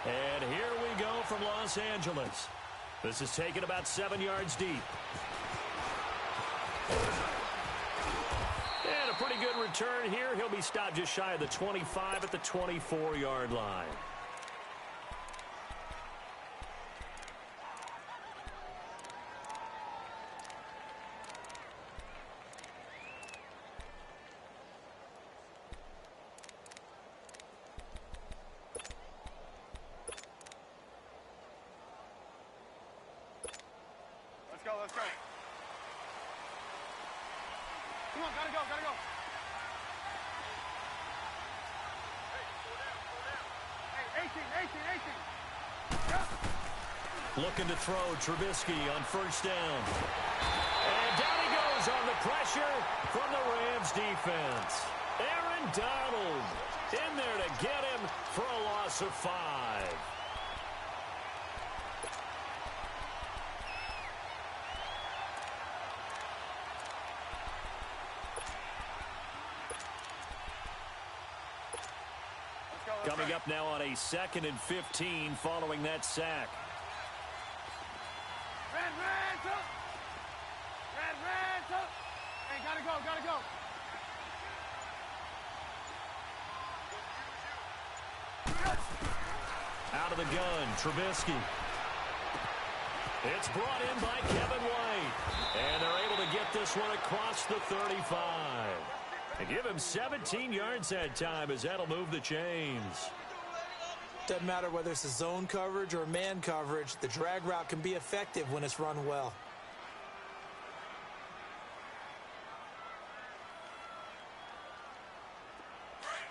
And here we go from Los Angeles. This is taken about 7 yards deep. And a pretty good return here. He'll be stopped just shy of the 25 at the 24-yard line. Let's go. Come on, gotta go. Hey, 18. Yeah. Looking to throw Trubisky on first down. And down he goes on the pressure from the Rams defense. Aaron Donald in there to get him for a loss of 5. Coming up now on a 2nd and 15 following that sack. Reds up! Hey, gotta go. Out of the gun, Trubisky. It's brought in by Kevin White. And they're able to get this one across the 35. And give him 17 yards that time as that'll move the chains. Doesn't matter whether it's a zone coverage or man coverage, the drag route can be effective when it's run well.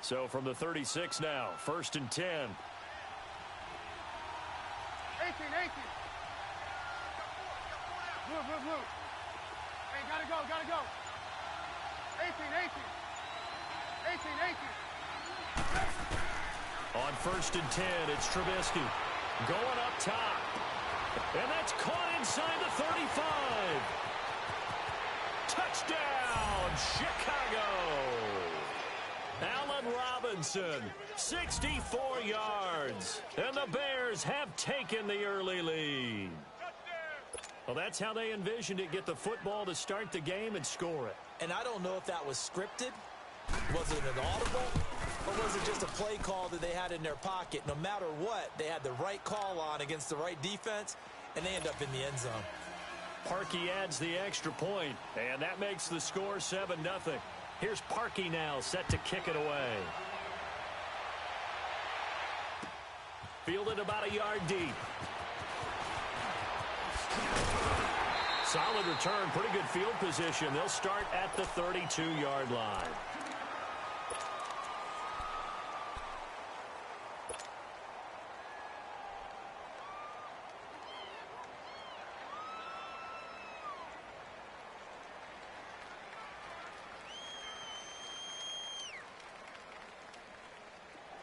So from the 36 now, 1st and 10. 18. Blue. Hey, gotta go. 18. On 1st and 10, it's Trubisky going up top. And that's caught inside the 35. Touchdown, Chicago. Allen Robinson, 64 yards. And the Bears have taken the early lead. Well, that's how they envisioned it, get the football to start the game and score it. And I don't know if that was scripted. Was it an audible? Or was it just a play call that they had in their pocket? No matter what, they had the right call on against the right defense, and they end up in the end zone. Parkey adds the extra point, and that makes the score 7-0. Here's Parkey now, set to kick it away. Fielded about a yard deep. Solid return, pretty good field position. They'll start at the 32-yard line.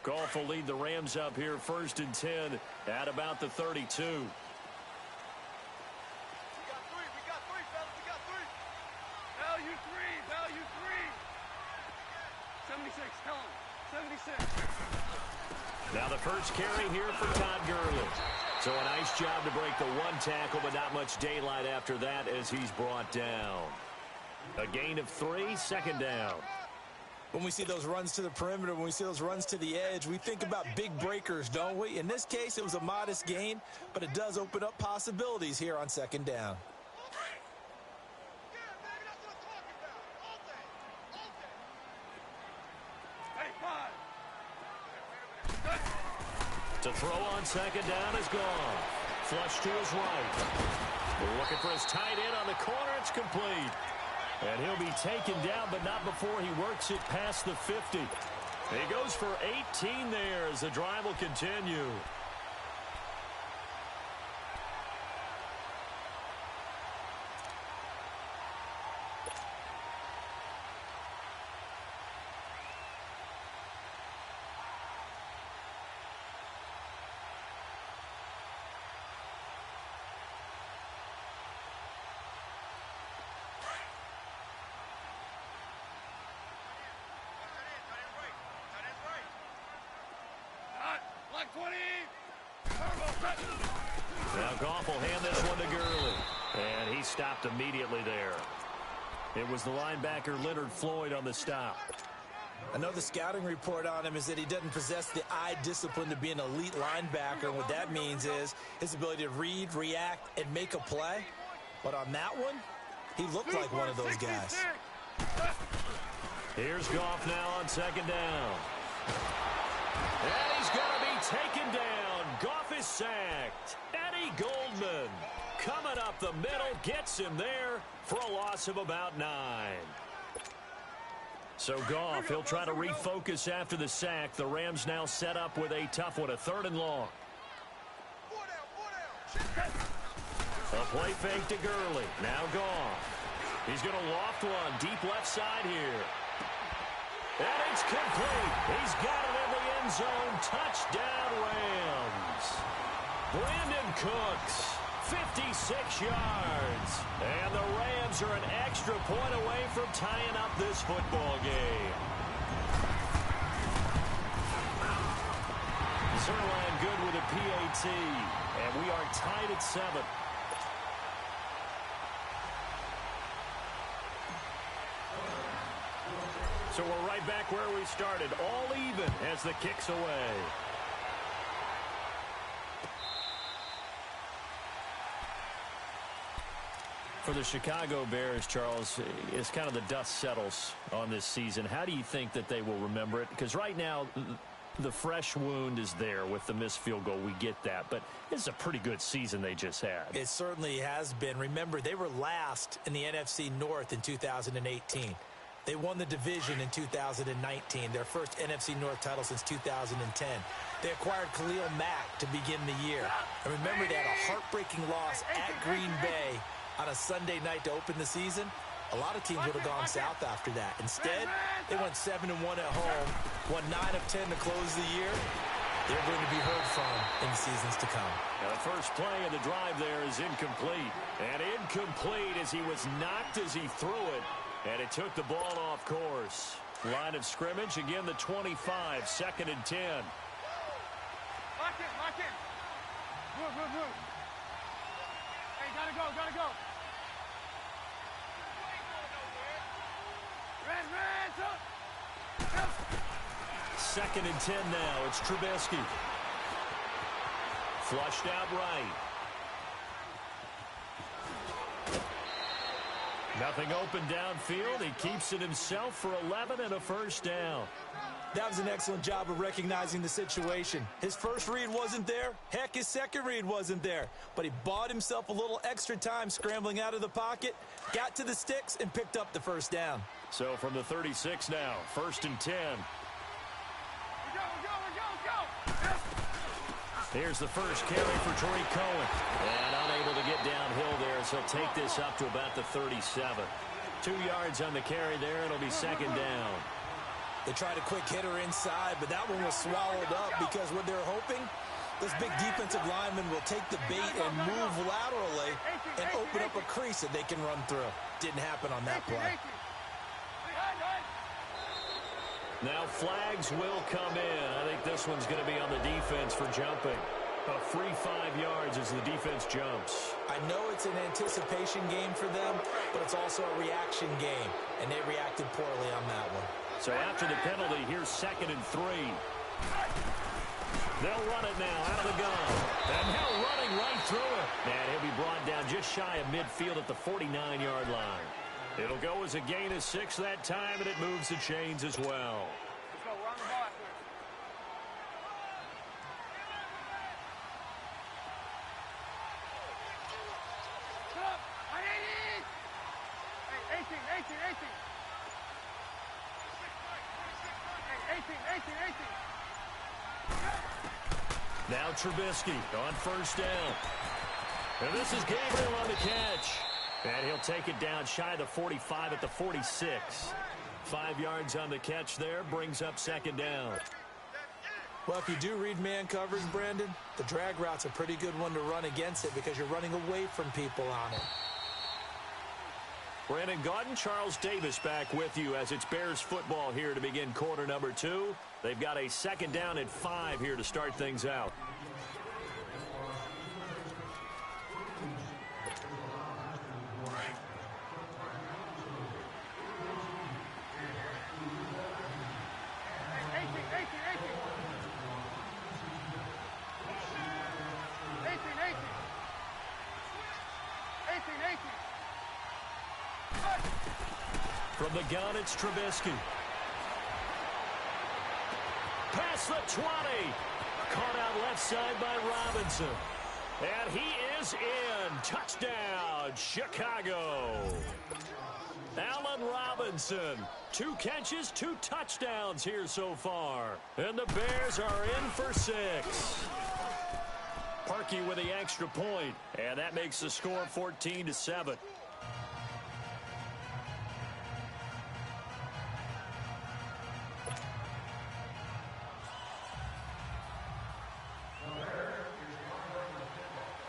Goff will lead the Rams up here 1st and 10 at about the 32. Now the first carry here for Todd Gurley. So a nice job to break the 1 tackle, but not much daylight after that as he's brought down. A gain of 3, 2nd down. When we see those runs to the perimeter, when we see those runs to the edge, we think about big breakers, don't we? In this case, it was a modest gain, but it does open up possibilities here on 2nd down. To throw on 2nd down is gone. Flush to his right. We're looking for his tight end on the corner. It's complete. And he'll be taken down, but not before he works it past the 50. He goes for 18 there as the drive will continue. Now Goff will hand this one to Gurley. And he stopped immediately there. It was the linebacker Leonard Floyd on the stop. I know the scouting report on him is that he doesn't possess the eye discipline to be an elite linebacker. And what that means is his ability to read, react, and make a play. But on that one, he looked like one of those guys. Here's Goff now on second down. And he's going to be taken down. Goff is sacked. Eddie Goldman coming up the middle, gets him there for a loss of about 9. So Goff, he'll try to refocus after the sack. The Rams now set up with a tough one, a 3rd and long. A play fake to Gurley. Now Goff. He's going to loft one deep left side here. And it's complete. He's got it in the end zone. Touchdown, Rams. Brandon Cooks, 56 yards. And the Rams are an extra point away from tying up this football game. Zerline good with a PAT. And we are tied at 7. So we're right back where we started, all even as the kick's away. For the Chicago Bears, Charles, as kind of the dust settles on this season, how do you think that they will remember it? Because right now, the fresh wound is there with the missed field goal. We get that. But this is a pretty good season they just had. It certainly has been. Remember, they were last in the NFC North in 2018. They won the division in 2019, their first NFC North title since 2010. They acquired Khalil Mack to begin the year. And remember, they had a heartbreaking loss at Green Bay on a Sunday night to open the season. A lot of teams would have gone south after that. Instead, they went 7-1 at home, won 9 of 10 to close the year. They're going to be heard from in the seasons to come. Now the first play of the drive there is incomplete. And incomplete as he was knocked as he threw it. And it took the ball off course. Line of scrimmage, again the 25, 2nd and 10. Lock in, lock in. Move. Hey, gotta go. Red, 2nd and 10 now. It's Trubisky. Flushed out right. Nothing open downfield. He keeps it himself for 11 and a first down. That was an excellent job of recognizing the situation. His first read wasn't there. Heck, his second read wasn't there. But he bought himself a little extra time scrambling out of the pocket, got to the sticks, and picked up the first down. So from the 36 now, 1st and 10. we go. Here's the first carry for Tariq Cohen. And unable to get downhill there, so he'll take this up to about the 37. 2 yards on the carry there. It'll be 2nd down. They tried a quick hitter inside, but that one was swallowed up because what they're hoping, this big defensive lineman will take the bait and move laterally and open up a crease that they can run through. Didn't happen on that play. Now flags will come in. I think this one's going to be on the defense for jumping. A free 5 yards as the defense jumps. I know it's an anticipation game for them, but it's also a reaction game, and they reacted poorly on that one. So after the penalty, here's 2nd and 3. They'll run it now out of the gun. And now running right through it. And he'll be brought down just shy of midfield at the 49-yard line. It'll go as a gain of 6 that time, and it moves the chains as well. Let's go, we're on the ball after it. Get up! I need it! Hey, 18. Hey, 18. Now Trubisky on first down. And this is Gabriel on the catch. And he'll take it down shy of the 45 at the 46. 5 yards on the catch there, brings up 2nd down. Well, if you do read man coverage, Brandon, the drag route's a pretty good one to run against it because you're running away from people on it. Brandon Gaudin, Charles Davis back with you as it's Bears football here to begin quarter number 2. They've got a 2nd down and 5 here to start things out. From the gun, it's Trubisky. Past the 20. Caught out left side by Robinson. And he is in. Touchdown, Chicago. Allen Robinson. 2 catches, 2 touchdowns here so far. And the Bears are in for 6. Parkey with the extra point. And that makes the score 14-7.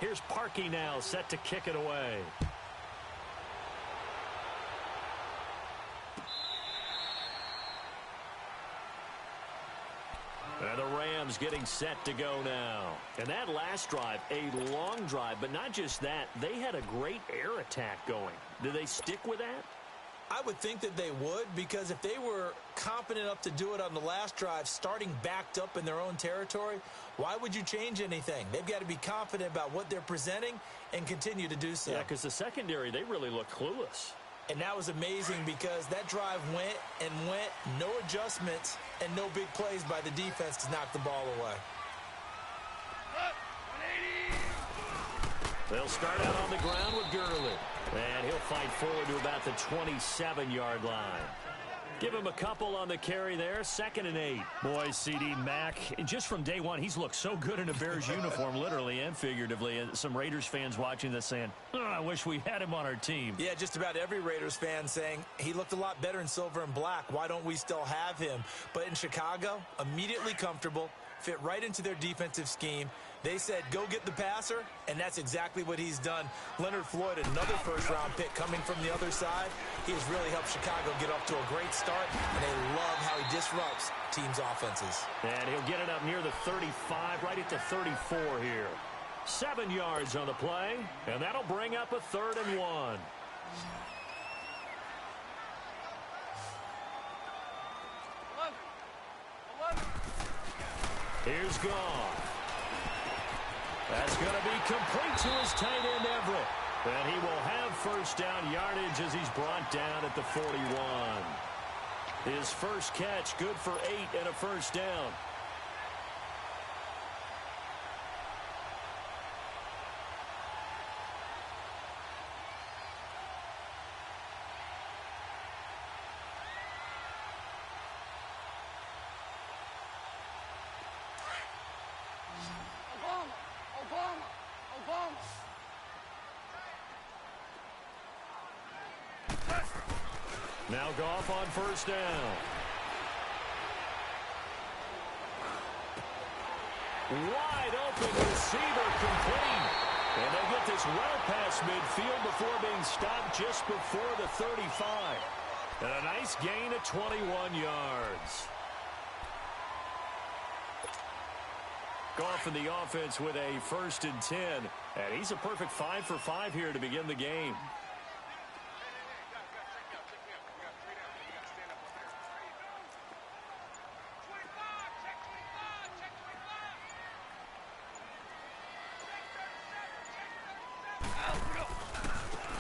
Here's Parkey now, set to kick it away. And the Rams getting set to go now. And that last drive, a long drive, but not just that. They had a great air attack going. Do they stick with that? I would think that they would, because if they were confident enough to do it on the last drive, starting backed up in their own territory, why would you change anything? They've got to be confident about what they're presenting and continue to do so. Yeah, because the secondary, they really look clueless. And that was amazing because that drive went and went, no adjustments and no big plays by the defense to knock the ball away. They'll start out on the ground with Gurley. And he'll fight forward to about the 27-yard line. Give him a couple on the carry there. 2nd and 8. Boy, CD Mack, just from day one, he's looked so good in a Bears uniform, literally and figuratively. And some Raiders fans watching this saying, oh, I wish we had him on our team. Yeah, just about every Raiders fan saying he looked a lot better in silver and black. Why don't we still have him? But in Chicago, immediately comfortable, fit right into their defensive scheme. They said, go get the passer, and that's exactly what he's done. Leonard Floyd, another first-round pick coming from the other side. He has really helped Chicago get off to a great start, and they love how he disrupts teams' offenses. And he'll get it up near the 35, right at the 34 here. 7 yards on the play, and that'll bring up a 3rd and 1. Here's Goff. That's going to be complete to his tight end, Everett. And he will have first down yardage as he's brought down at the 41. His first catch, good for 8 and a first down. Now Goff on first down. Wide open receiver complete. And they get this well past midfield before being stopped just before the 35. And a nice gain of 21 yards. Goff in the offense with a 1st and 10. And he's a perfect 5 for 5 here to begin the game.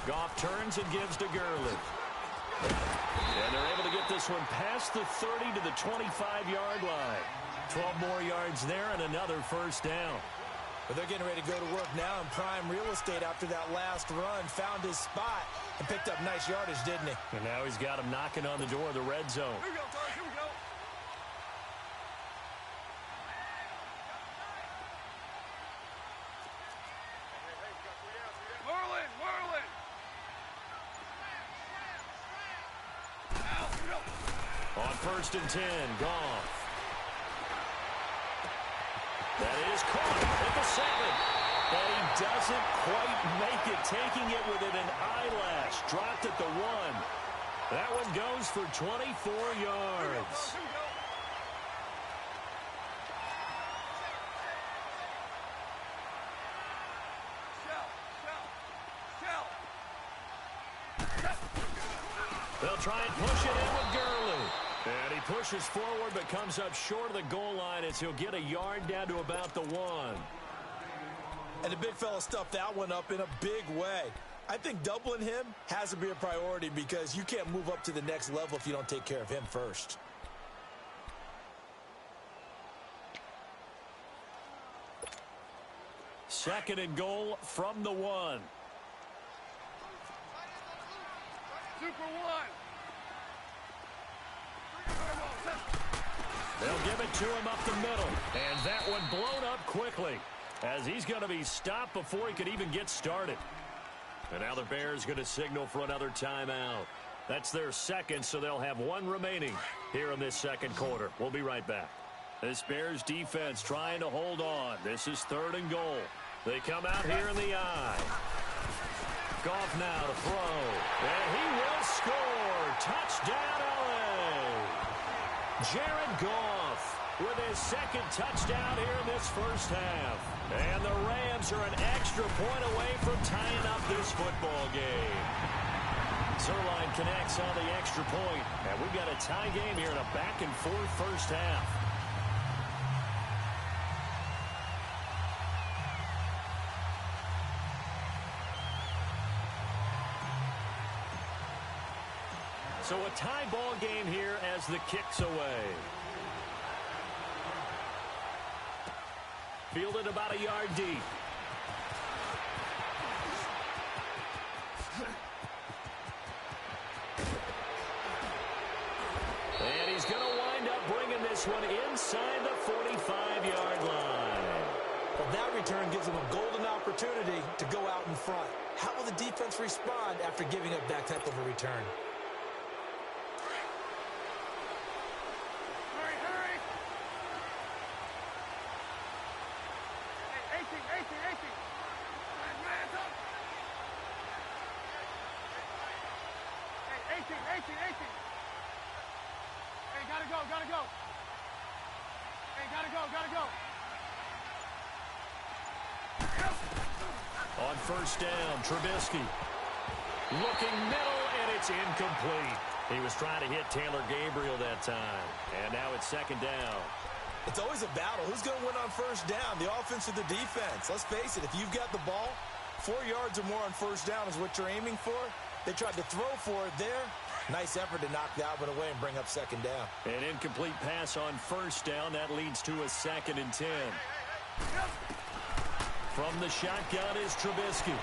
Goff turns and gives to Gurley. And they're able to get this one past the 30 to the 25-yard line. 12 more yards there and another first down. But they're getting ready to go to work now in prime real estate after that last run. Found his spot and picked up nice yardage, didn't he? And now he's got him knocking on the door of the red zone. Here we go, Tony. Here we go. Merlin. On 1st and 10, Goff. That is caught at the 7. But he doesn't quite make it, taking it within an eyelash. Dropped at the 1. That one goes for 24 yards. They'll try and push it in with Gurley. And he pushes forward but comes up short of the goal line as he'll get a yard down to about the 1. And the big fella stuffed that one up in a big way. I think doubling him has to be a priority because you can't move up to the next level if you don't take care of him first. Second and goal from the 1. Super one. They'll give it to him up the middle. And that one blown up quickly as he's going to be stopped before he could even get started. And now the Bears going to signal for another timeout. That's their second, so they'll have one remaining here in this second quarter. We'll be right back. This Bears defense trying to hold on. This is third and goal. They come out here in the eye. Goff now to throw. And he will score. Touchdown, LA. Jared Goff with his second touchdown here in this first half. And the Rams are an extra point away from tying up this football game. Zuerlein connects on the extra point. And we've got a tie game here in a back-and-forth first half. So a tie ball game here as the kick's away. Fielded about a yard deep. And he's going to wind up bringing this one inside the 45-yard line. Well, that return gives him a golden opportunity to go out in front. How will the defense respond after giving up that type of a return? On first down, Trubisky. Looking middle, and it's incomplete. He was trying to hit Taylor Gabriel that time. And now it's second down. It's always a battle. Who's going to win on first down, the offense or the defense? Let's face it, if you've got the ball, 4 yards or more on first down is what you're aiming for. They tried to throw for it there. Nice effort to knock that one away and bring up second down. An incomplete pass on first down. That leads to a 2nd and 10. From the shotgun is Trubisky.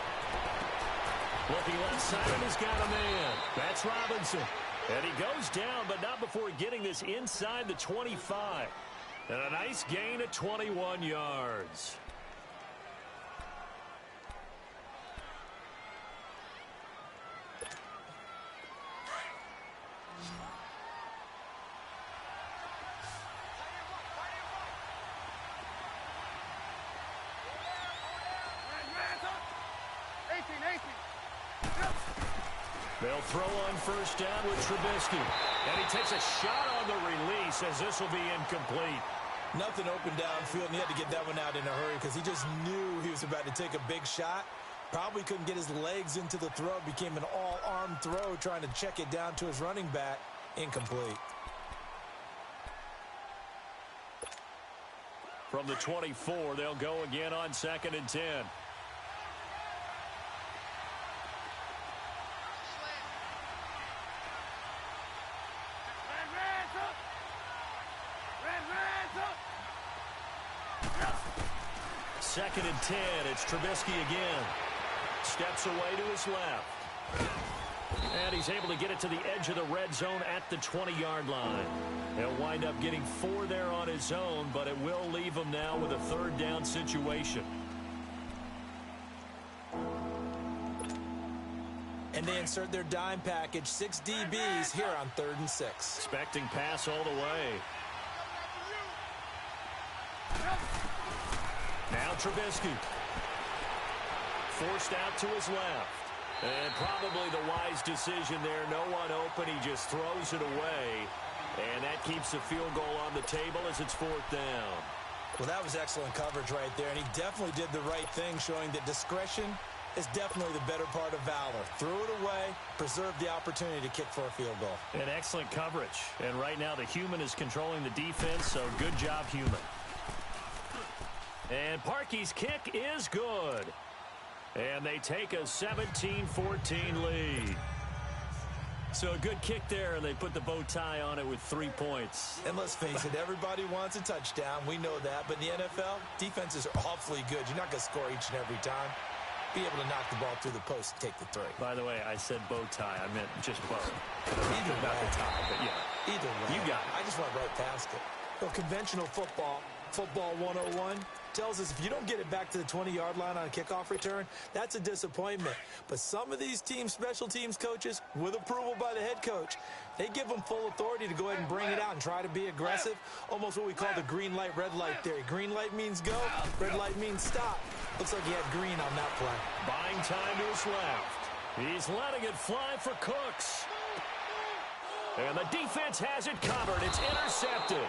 Looking left side, and he's got a man. That's Robinson. And he goes down, but not before getting this inside the 25. And a nice gain of 21 yards. They'll throw on first down with Trubisky. And he takes a shot on the release as this will be incomplete. Nothing open downfield, and he had to get that one out in a hurry because he just knew he was about to take a big shot. Probably couldn't get his legs into the throw. Became an all-arm throw trying to check it down to his running back. Incomplete. From the 24, they'll go again on 2nd and 10. Second and 10. It's Trubisky again. Steps away to his left. And he's able to get it to the edge of the red zone at the 20-yard line. He'll wind up getting 4 there on his own, but it will leave him now with a third down situation. And they insert their dime package, 6 DBs here on 3rd and 6. Expecting pass all the way. Now Trubisky. Forced out to his left. And probably the wise decision there. No one open. He just throws it away. And that keeps the field goal on the table as it's 4th down. Well, that was excellent coverage right there. And he definitely did the right thing, showing that discretion is definitely the better part of valor. Threw it away, preserved the opportunity to kick for a field goal. And excellent coverage. And right now the human is controlling the defense, so good job, human. And Parkey's kick is good. And they take a 17-14 lead. So a good kick there, and they put the bow tie on it with 3 points. And let's face it, everybody wants a touchdown. We know that. But in the NFL, defenses are awfully good. You're not going to score each and every time. Be able to knock the ball through the post and take the 3. By the way, I said bow tie. I meant just bow. Either Not way. the tie, but yeah. Either way. You got it. I just went right past it. Well, conventional football 101, tells us if you don't get it back to the 20-yard line on a kickoff return, that's a disappointment. But some of these teams, special teams coaches, with approval by the head coach, they give them full authority to go ahead and bring it out and try to be aggressive, almost what we call the green light, red light theory. Green light means go, red light means stop. Looks like he had green on that play. Buying time to his left. He's letting it fly for Cooks. And the defense has it covered. It's intercepted.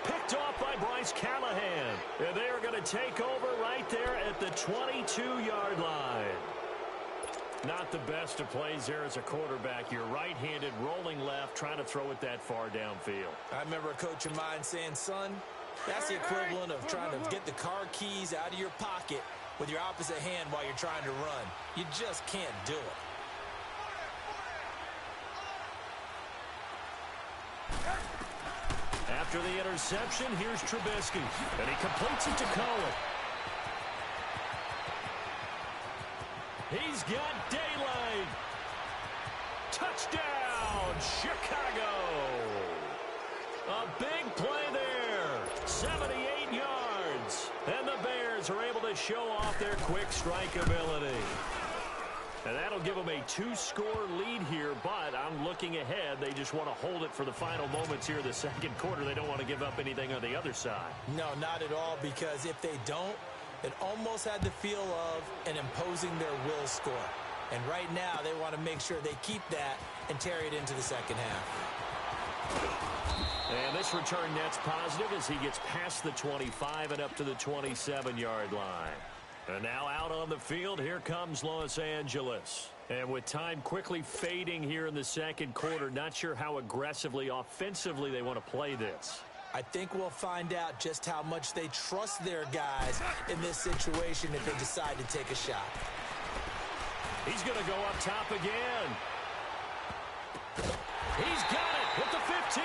Picked off by Bryce Callahan. And they are going to take over right there at the 22-yard line. Not the best of plays there as a quarterback. You're right-handed, rolling left, trying to throw it that far downfield. I remember a coach of mine saying, son, that's the equivalent of trying to get the car keys out of your pocket with your opposite hand while you're trying to run. You just can't do it. After the interception, here's Trubisky. And he completes it to Cohen. He's got daylight. Touchdown, Chicago. A big play there. 78 yards. And the Bears are able to show off their quick strike ability. And that'll give them a 2-score lead here, but I'm looking ahead. They just want to hold it for the final moments here in the second quarter. They don't want to give up anything on the other side. No, not at all, because if they don't, it almost had the feel of an imposing their will score. And right now, they want to make sure they keep that and carry it into the second half. And this return net's positive as he gets past the 25 and up to the 27-yard line. And now out on the field, here comes Los Angeles. And with time quickly fading here in the second quarter, not sure how aggressively, offensively they want to play this. I think we'll find out just how much they trust their guys in this situation if they decide to take a shot. He's going to go up top again. He's got it at the 15.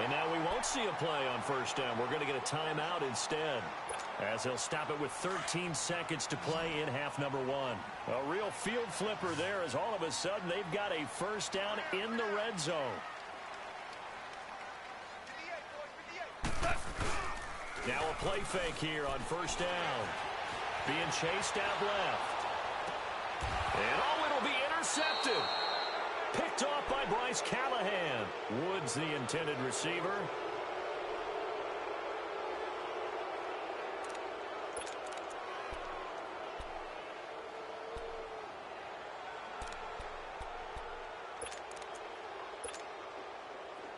And now we won't see a play on first down. We're going to get a timeout instead, as they'll stop it with 13 seconds to play in half number 1. A real field flipper there, as all of a sudden they've got a first down in the red zone. Now a play fake here on first down. Being chased out left. And it'll be intercepted. Picked off by Bryce Callahan. Woods the intended receiver.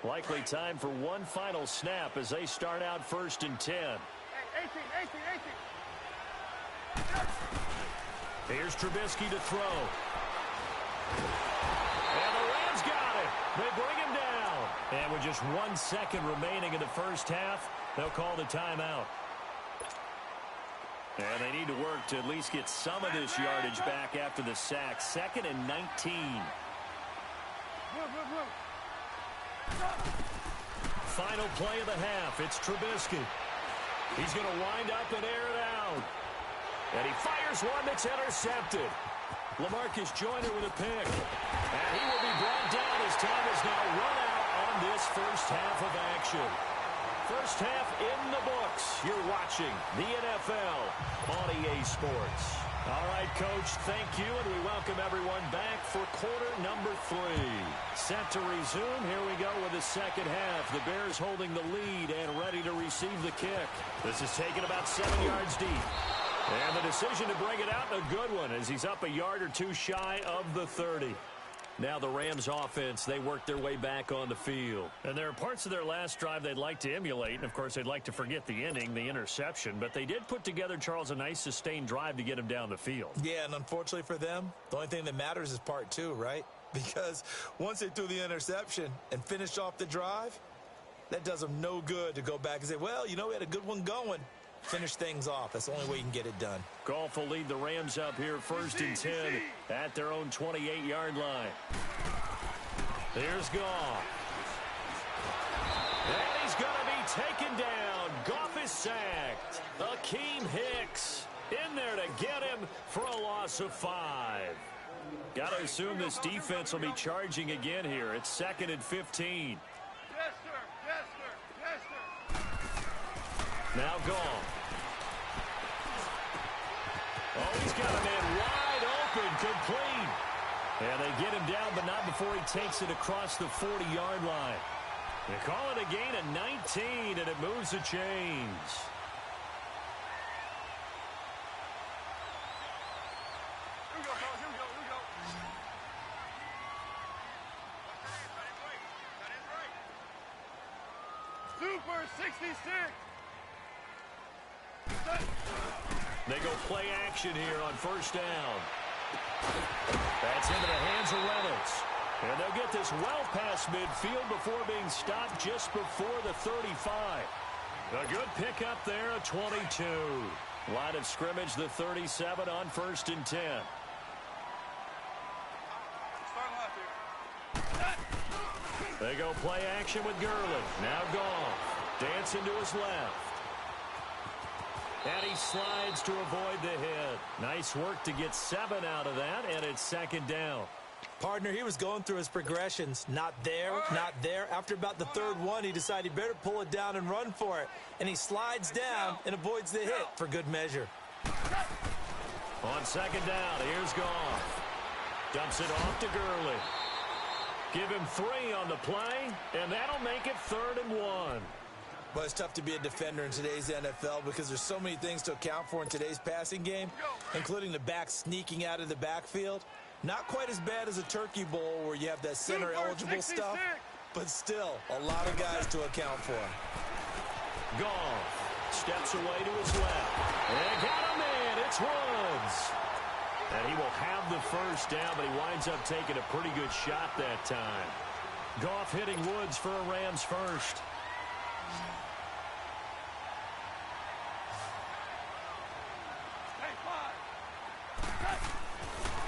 Likely time for one final snap as they start out 1st and 10. Hey, 18. Here's Trubisky to throw. And the Rams got it. They bring him down. And with just 1 second remaining in the first half, they'll call the timeout. And they need to work to at least get some of this yardage back after the sack. 2nd and 19. Final play of the half. It's Trubisky. He's going to wind up and air it out. And he fires one that's intercepted. LaMarcus Joyner with a pick. And he will be brought down as time is now run out on this first half of action. First half in the books. You're watching the NFL on EA Sports. All right, Coach, thank you, and we welcome everyone back for quarter number 3. Set to resume. Here we go with the second half. The Bears holding the lead and ready to receive the kick. This is taken about 7 yards deep. And the decision to bring it out, a good one, as he's up a yard or two shy of the 30. Now the Rams offense, they work their way back on the field. And there are parts of their last drive they'd like to emulate. And, of course, they'd like to forget the inning, the interception. But they did put together, Charles, a nice sustained drive to get him down the field. Yeah, and unfortunately for them, the only thing that matters is part 2, right? Because once they threw the interception and finished off the drive, that does them no good to go back and say, well, you know, we had a good one going. Finish things off. That's the only way you can get it done. Goff will lead the Rams up here 1st and 10 at their own 28-yard line. Here's Goff. And he's going to be taken down. Goff is sacked. Akeem Hicks in there to get him for a loss of 5. Got to assume this defense will be charging again here. It's 2nd and 15. Yes, sir. Yes, sir. Yes, sir. Now Goff. Oh, he's got a man wide open, complete. And they get him down, but not before he takes it across the 40-yard line. They call it a gain of 19, and it moves the chains. Here we go, fellas. Here we go. Here we go. Super 66. They go play action here on 1st down. That's into the hands of Reynolds. And they'll get this well past midfield before being stopped just before the 35. A good pickup there, a 22. Line of scrimmage, the 37 on 1st and 10. They go play action with Gurley. Now Goff. Dancing to his left. And he slides to avoid the hit. Nice work to get 7 out of that, and it's 2nd down. Partner, he was going through his progressions. Not there, not there. After about the 3rd one, he decided he better pull it down and run for it. And he slides down and avoids the hit for good measure. On 2nd down, here's Goff. Dumps it off to Gurley. Give him 3 on the play, and that'll make it 3rd and 1. But it's tough to be a defender in today's NFL because there's so many things to account for in today's passing game, including the back sneaking out of the backfield. Not quite as bad as a turkey bowl where you have that center-eligible stuff, but still a lot of guys to account for. Goff steps away to his left. And got him in. It's Woods. And he will have the 1st down, but he winds up taking a pretty good shot that time. Goff hitting Woods for a Rams 1st.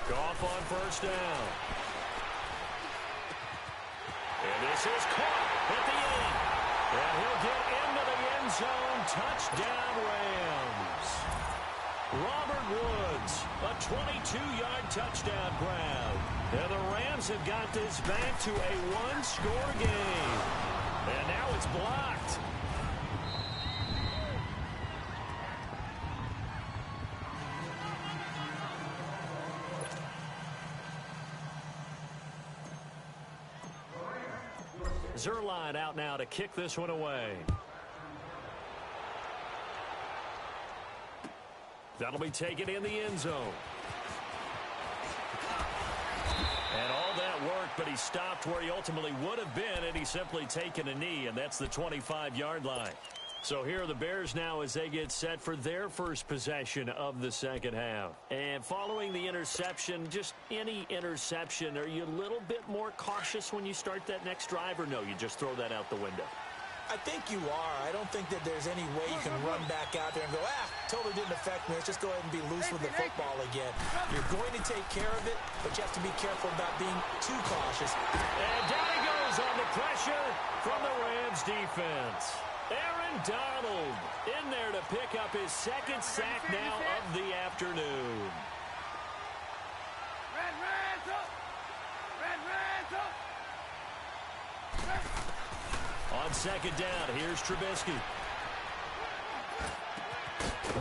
Goff on 1st down. And this is caught at the end. And he'll get into the end zone. Touchdown, Rams. Robert Woods, a 22-yard touchdown grab. And the Rams have got this back to a 1-score game. And now it's blocked. Zuerlein out now to kick this one away. That'll be taken in the end zone. And all that work, but he stopped where he ultimately would have been, and he's simply taken a knee, and that's the 25-yard line. So here are the Bears now as they get set for their first possession of the 2nd half. And following the interception, just any interception, are you a little bit more cautious when you start that next drive, or no, you just throw that out the window? I think you are. I don't think that there's any way you can run back out there and go, totally didn't affect me. Let's just go ahead and be loose with the football again. You're going to take care of it, but you have to be careful about being too cautious. And down he goes on the pressure from the Rams defense. Aaron Donald in there to pick up his 2nd sack now of the afternoon. Red up! Red up! On 2nd down, here's Trubisky.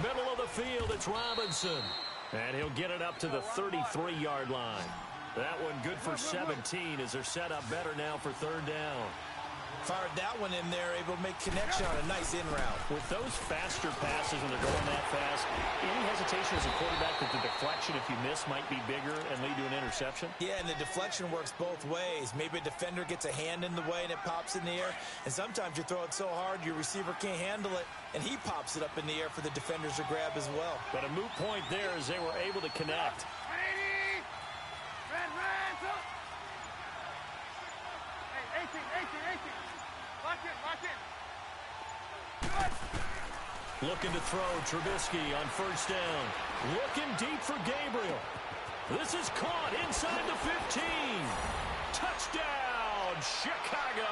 Middle of the field, it's Robinson. And he'll get it up to the 33-yard line. That one good for 17 as they're set up better now for 3rd down. Fired that one in there, able to make connection on a nice in route. With those faster passes when they're going that fast, any hesitation as a quarterback that the deflection, if you miss, might be bigger and lead to an interception? Yeah, and the deflection works both ways. Maybe a defender gets a hand in the way and it pops in the air. And sometimes you throw it so hard your receiver can't handle it, and he pops it up in the air for the defenders to grab as well. But a moot point there as they were able to connect. Red up! Hey, 18. Lock in. Good. Looking to throw, Trubisky on first down. Looking deep for Gabriel. This is caught inside the 15. Touchdown, Chicago.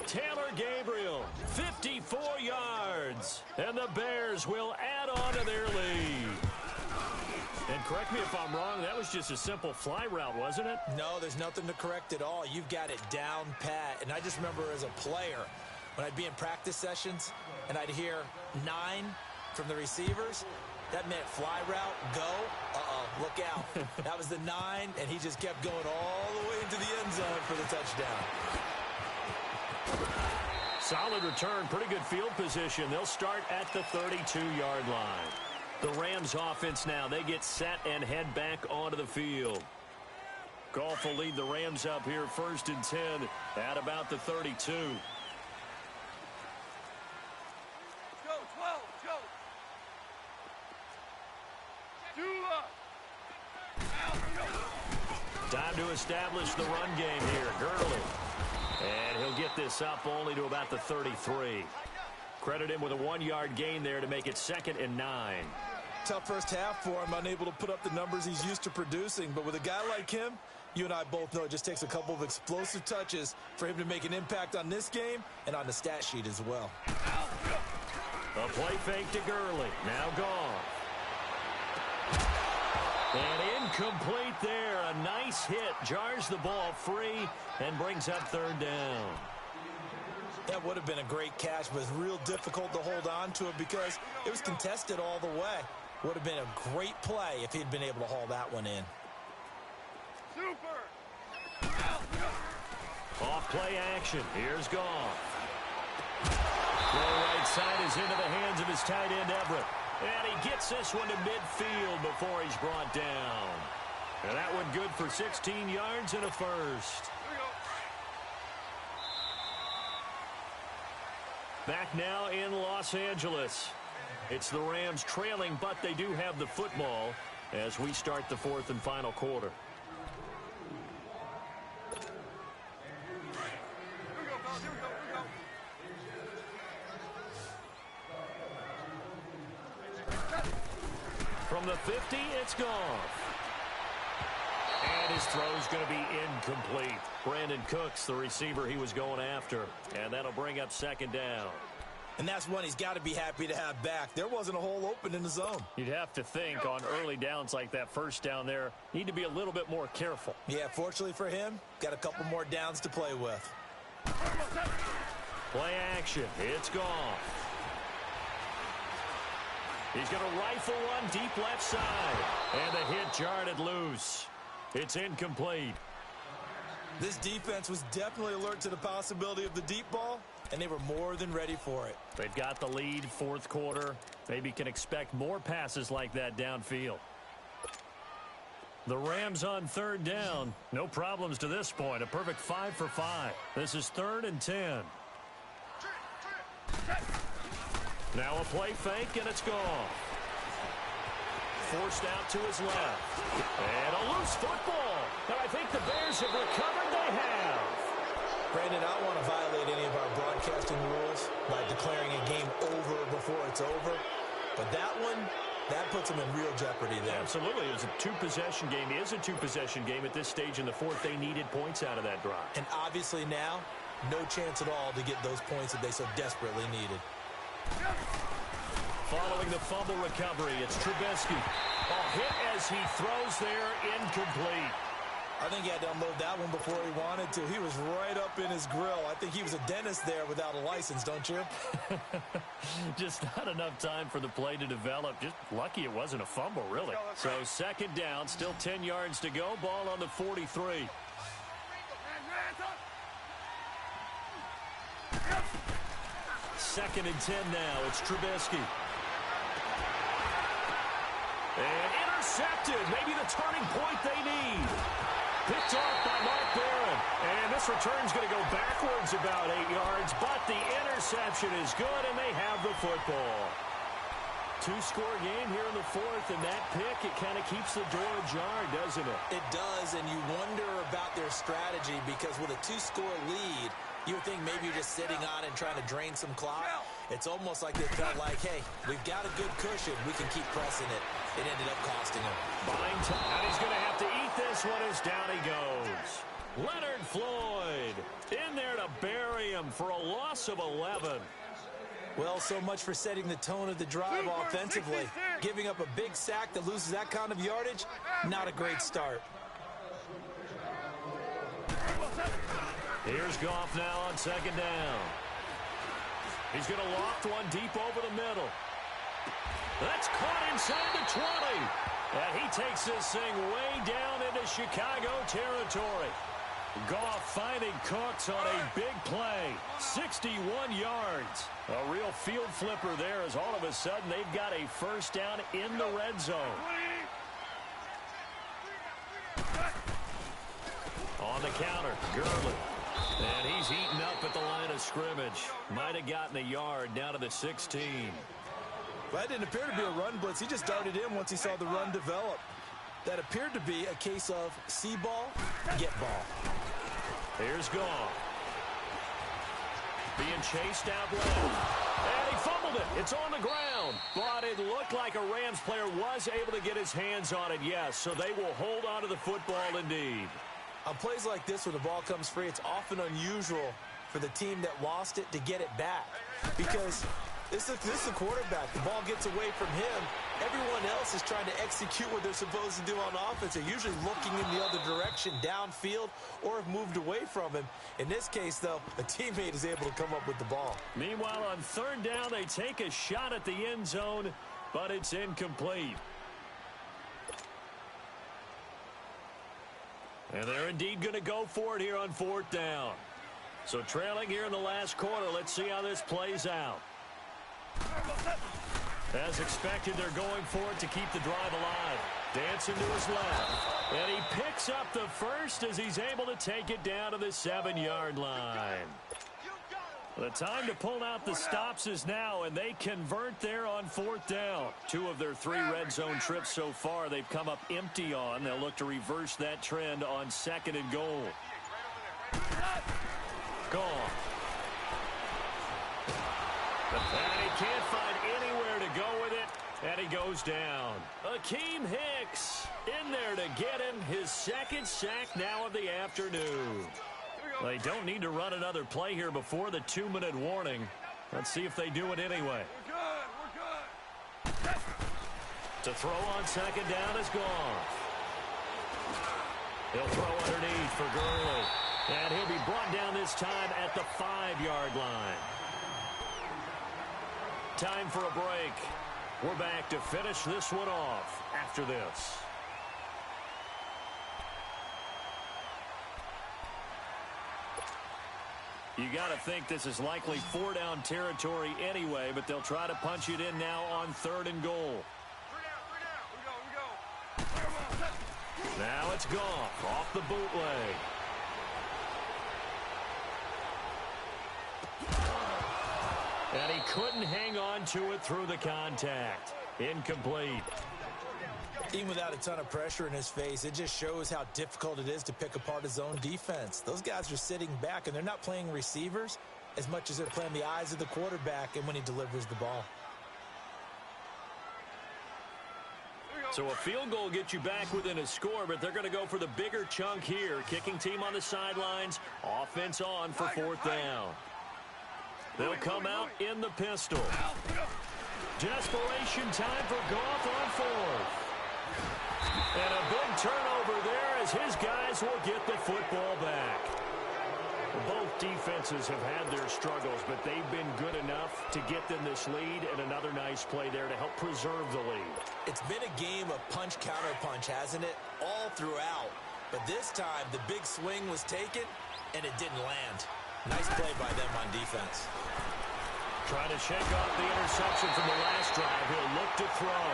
Taylor Gabriel, 54 yards. And the Bears will add on to their lead. And correct me if I'm wrong, that was just a simple fly route, wasn't it? No, there's nothing to correct at all. You've got it down pat. And I just remember as a player, when I'd be in practice sessions and I'd hear 9 from the receivers, that meant fly route, go, look out. That was the 9, and he just kept going all the way into the end zone for the touchdown. Solid return, pretty good field position. They'll start at the 32-yard line. The Rams offense now, they get set and head back onto the field. Goff will lead the Rams up here first and 10 at about the 32. Go, 12, go. Time to establish the run game here. Gurley. And he'll get this up only to about the 33. Credit him with a 1-yard gain there to make it 2nd and 9. Tough first half for him, unable to put up the numbers he's used to producing. But with a guy like him, you and I both know it just takes a couple of explosive touches for him to make an impact on this game and on the stat sheet as well. A play fake to Gurley. Now gone. And incomplete there. A nice hit. Jars the ball free and brings up 3rd down. That would have been a great catch, but it's real difficult to hold on to it because it was contested all the way. Would have been a great play if he'd been able to haul that one in. Super. Off play action. Here's Goff. The right side is into the hands of his tight end, Everett. And he gets this one to midfield before he's brought down. And that one good for 16 yards and a first. Back now in Los Angeles. It's the Rams trailing, but they do have the football as we start the 4th and final quarter. From the 50, it's gone. And his throw's going to be incomplete. Brandon Cooks, the receiver he was going after. And that'll bring up 2nd down. And that's one he's got to be happy to have back. There wasn't a hole open in the zone. You'd have to think on early downs like that first down there, need to be a little bit more careful. Yeah, fortunately for him, got a couple more downs to play with. Play action. It's gone. He's going to rifle one deep left side. And the hit jarred it loose. It's incomplete. This defense was definitely alert to the possibility of the deep ball, and they were more than ready for it. They've got the lead, 4th quarter. Maybe can expect more passes like that downfield. The Rams on 3rd down. No problems to this point. A perfect 5 for 5. This is 3rd and 10. Now a play fake, and it's gone. Forced out to his left. And a loose football. And I think the Bears have recovered. They have. Brandon, I don't want to violate any of our broadcasting rules by declaring a game over before it's over. But that one, that puts them in real jeopardy there. Absolutely. It was a 2-possession game. It is a 2-possession game at this stage in the 4th. They needed points out of that drive. And obviously now, no chance at all to get those points that they so desperately needed. Following the fumble recovery, it's Trubisky. A hit as he throws there, incomplete. I think he had to unload that one before he wanted to. He was right up in his grill. I think he was a dentist there without a license, don't you? Just not enough time for the play to develop. Just lucky it wasn't a fumble, really. So 2nd down, still 10 yards to go. Ball on the 43. 2nd and 10 now. It's Trubisky. And intercepted. Maybe the turning point they need. Picked off by Mark Barron. And this return's going to go backwards about 8 yards, but the interception is good, and they have the football. 2-score game here in the 4th, and that pick, it kind of keeps the door ajar, doesn't it? It does, and you wonder about their strategy because with a 2-score lead, you would think maybe you're just sitting on and trying to drain some clock. It's almost like they felt like, hey, we've got a good cushion. We can keep pressing it. It ended up costing him. Buying time, and he's going to have to eat this one as down he goes. Leonard Floyd in there to bury him for a loss of 11. Well, so much for setting the tone of the drive offensively. Giving up a big sack that loses that kind of yardage, not a great start. Here's Goff now on second down. He's going to loft one deep over the middle. That's caught inside the 20. And he takes this thing way down into Chicago territory. Goff finding Cooks on a big play. 61 yards. A real field flipper there as all of a sudden they've got a first down in the red zone. On the counter, Gurley. And he's eaten up at the line of scrimmage. Might have gotten a yard down to the 16. That didn't appear to be a run blitz. He just darted in once he saw the run develop. That appeared to be a case of see ball, get ball. Here's Goff. Being chased out left. And he fumbled it. It's on the ground. But it looked like a Rams player was able to get his hands on it, yes. So they will hold on to the football indeed. On plays like this where the ball comes free, it's often unusual for the team that lost it to get it back. Because this is the quarterback. The ball gets away from him. Everyone else is trying to execute what they're supposed to do on offense. They're usually looking in the other direction, downfield, or have moved away from him. In this case, though, a teammate is able to come up with the ball. Meanwhile, on third down, they take a shot at the end zone, but it's incomplete. And they're indeed going to go for it here on fourth down. So trailing here in the last quarter, let's see how this plays out. As expected, they're going for it to keep the drive alive. Dancing to his left. And he picks up the first as he's able to take it down to the 7-yard line. The time to pull out the stops is now, and they convert there on fourth down. 2 of their 3 red zone trips so far they've come up empty on. They'll look to reverse that trend on second and goal. Gone. And he can't find anywhere to go with it, and he goes down. Akeem Hicks in there to get him his second sack now of the afternoon. They don't need to run another play here before the 2-minute warning. Let's see if they do it anyway. We're good. To throw on second down is Goff. He'll throw underneath for Gurley. And he'll be brought down this time at the 5-yard line. Time for a break. We're back to finish this one off after this. You got to think this is likely 4-down territory anyway, but they'll try to punch it in now on third and goal. Now it's Goff off the bootleg. And he couldn't hang on to it through the contact. Incomplete. Even without a ton of pressure in his face, it just shows how difficult it is to pick apart his own defense. Those guys are sitting back, and they're not playing receivers as much as they're playing the eyes of the quarterback and when he delivers the ball. So a field goal gets you back within a score, but they're going to go for the bigger chunk here. Kicking team on the sidelines, offense on for fourth down. They'll come out in the pistol. Desperation time for Goff on fourth. And a big turnover there as his guys will get the football back. Both defenses have had their struggles, but they've been good enough to get them this lead, and another nice play there to help preserve the lead. It's been a game of punch-counter-punch, hasn't it? All throughout. But this time, the big swing was taken, and it didn't land. Nice play by them on defense. Trying to shake off the interception from the last drive. He'll look to throw.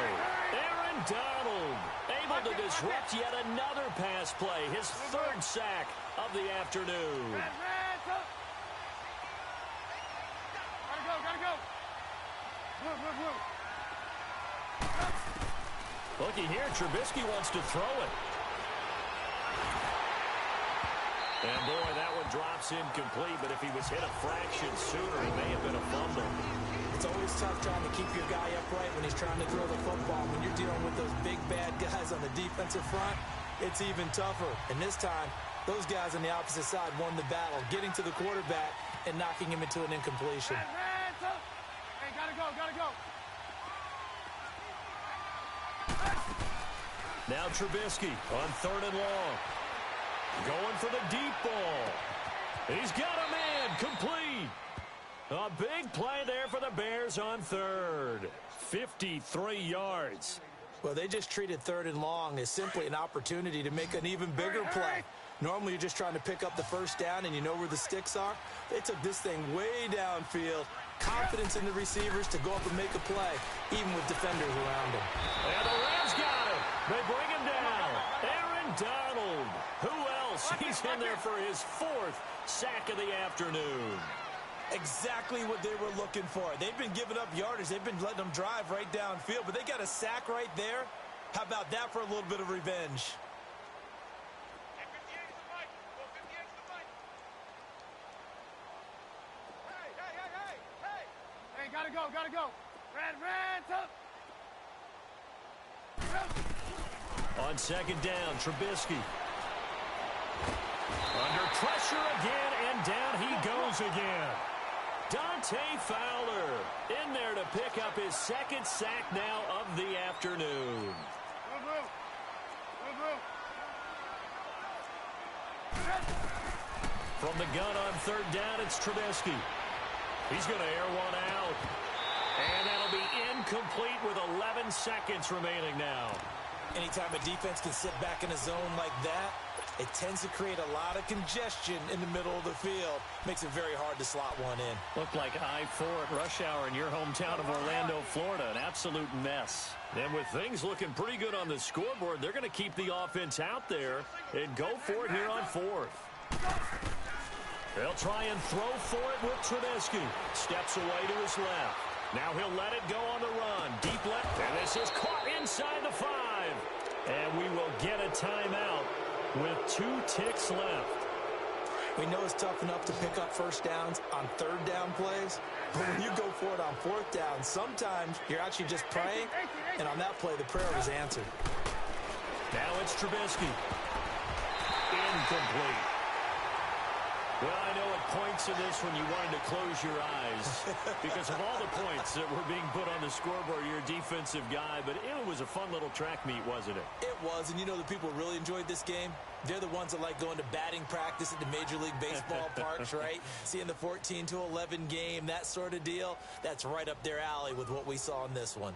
Aaron Donald able to disrupt yet another pass play. His third sack of the afternoon. Gotta go. Move. Looky here, Trubisky wants to throw it. And, boy, that one drops incomplete, but if he was hit a fraction sooner, it may have been a fumble. It's always tough trying to keep your guy upright when he's trying to throw the football. When you're dealing with those big, bad guys on the defensive front, it's even tougher. And this time, those guys on the opposite side won the battle, getting to the quarterback and knocking him into an incompletion. Hey, gotta go, gotta go. Now Trubisky on 3rd and long. Going for the deep ball. He's got a man, complete. A big play there for the Bears on 3rd. 53 yards. Well, they just treated 3rd and long as simply an opportunity to make an even bigger play. Normally, you're just trying to pick up the first down and you know where the sticks are. They took this thing way downfield. Confidence in the receivers to go up and make a play, even with defenders around them. And the Rams got him. They bring him down. Aaron Donald. Who else? He's in there for his 4th sack of the afternoon. Exactly what they were looking for. They've been giving up yardage. They've been letting them drive right downfield, but they got a sack right there. How about that for a little bit of revenge? Hey, gotta go, gotta go. Red, up. On 2nd down, Trubisky. Under pressure again, and down he goes again. Dante Fowler in there to pick up his 2nd sack now of the afternoon. From the gun on 3rd down, it's Trubisky. He's going to air one out. And that'll be incomplete with 11 seconds remaining now. Anytime a defense can sit back in a zone like that, it tends to create a lot of congestion in the middle of the field. Makes it very hard to slot one in. Looked like I-4 at rush hour in your hometown of Orlando, Florida. An absolute mess. And with things looking pretty good on the scoreboard, they're going to keep the offense out there and go for it here on 4th. They'll try and throw for it with Trubisky. Steps away to his left. Now he'll let it go on the run. Deep left. And this is caught inside the 5. And we will get a timeout with 2 ticks left. We know it's tough enough to pick up first downs on 3rd down plays, but when you go for it on 4th down, sometimes you're actually just praying, and on that play, the prayer was answered. Now it's Trubisky. Incomplete. Well, I know at points in this when you wanted to close your eyes because of all the points that were being put on the scoreboard. You're a defensive guy, but it was a fun little track meet, wasn't it? It was, and you know the people really enjoyed this game? They're the ones that like going to batting practice at the Major League Baseball parks, right? Seeing the 14-11 game, that sort of deal. That's right up their alley with what we saw in this one.